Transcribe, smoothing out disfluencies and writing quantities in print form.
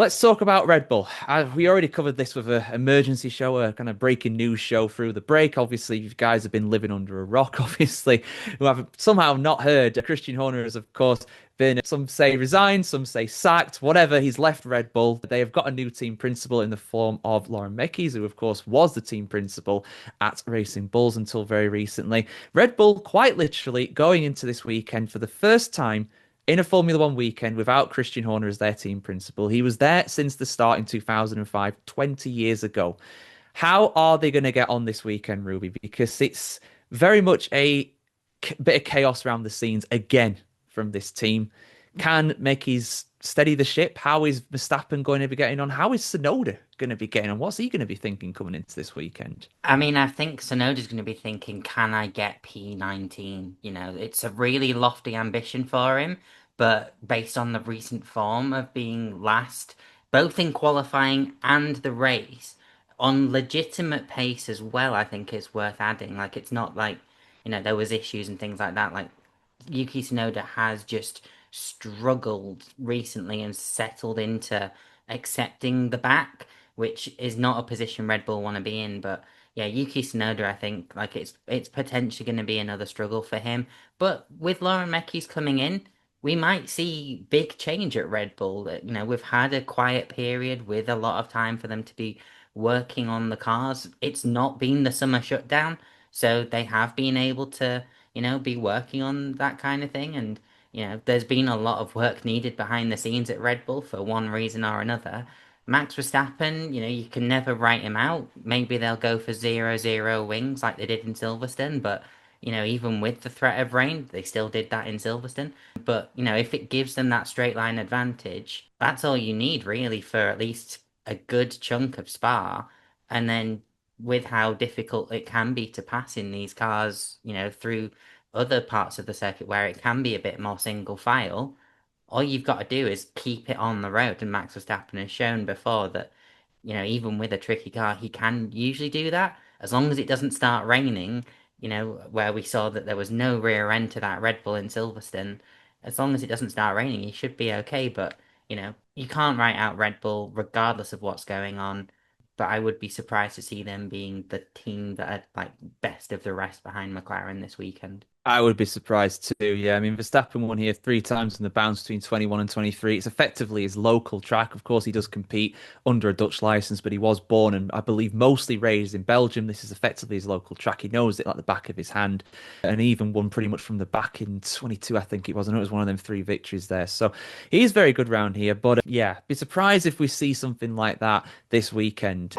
Let's talk about Red Bull. We already covered this with an emergency show, a kind of breaking news show through the break. Obviously, you guys have been living under a rock, obviously, who have somehow not heard. Christian Horner has, of course, been, some say resigned, some say sacked, whatever. He's left Red Bull. They have got a new team principal in the form of Lauren Mekies, who, of course, was the team principal at Racing Bulls until very recently. Red Bull, quite literally, going into this weekend for the first time in a Formula One weekend without Christian Horner as their team principal. He was there since the start in 2005, 20 years ago. How are they going to get on this weekend, Ruby? Because it's very much a bit of chaos around the scenes again from this team. Can Mekies steady the ship? How is Verstappen going to be getting on? How is Sonoda going to be getting on? What's he going to be thinking coming into this weekend? I mean, I think Sonoda's going to be thinking, can I get P19? It's a really lofty ambition for him, but based on the recent form of being last, both in qualifying and the race, on legitimate pace as well, I think it's worth adding. Like, it's not like, there was issues and things like that. Like, Yuki Tsunoda has just struggled recently and settled into accepting the back, which is not a position Red Bull want to be in, but yeah, Yuki Tsunoda, I think like it's potentially going to be another struggle for him. But with Lauren Mekies coming in, we might see big change at Red Bull. We've had a quiet period with a lot of time for them to be working on the cars. It's not been the summer shutdown, so they have been able to, be working on that kind of thing. And, there's been a lot of work needed behind the scenes at Red Bull for one reason or another. Max Verstappen, you can never write him out. Maybe they'll go for 0-0 wings like they did in Silverstone, but even with the threat of rain, they still did that in Silverstone. But if it gives them that straight line advantage, that's all you need really for at least a good chunk of Spa. And then with how difficult it can be to pass in these cars, through other parts of the circuit where it can be a bit more single file, all you've got to do is keep it on the road. And Max Verstappen has shown before that, even with a tricky car, he can usually do that as long as it doesn't start raining, where we saw that there was no rear end to that Red Bull in Silverstone. As long as it doesn't start raining, he should be okay. But, you can't write out Red Bull regardless of what's going on. But I would be surprised to see them being the team that are like best of the rest behind McLaren this weekend. I would be surprised too. Yeah, I mean, Verstappen won here three times in the bounce between 21 and 23. It's effectively his local track. Of course, he does compete under a Dutch license, but he was born and I believe mostly raised in Belgium. This is effectively his local track. He knows it like the back of his hand, and he even won pretty much from the back in 22, I think it was. I know it was one of them three victories there. So he is very good round here. But yeah, be surprised if we see something like that this weekend.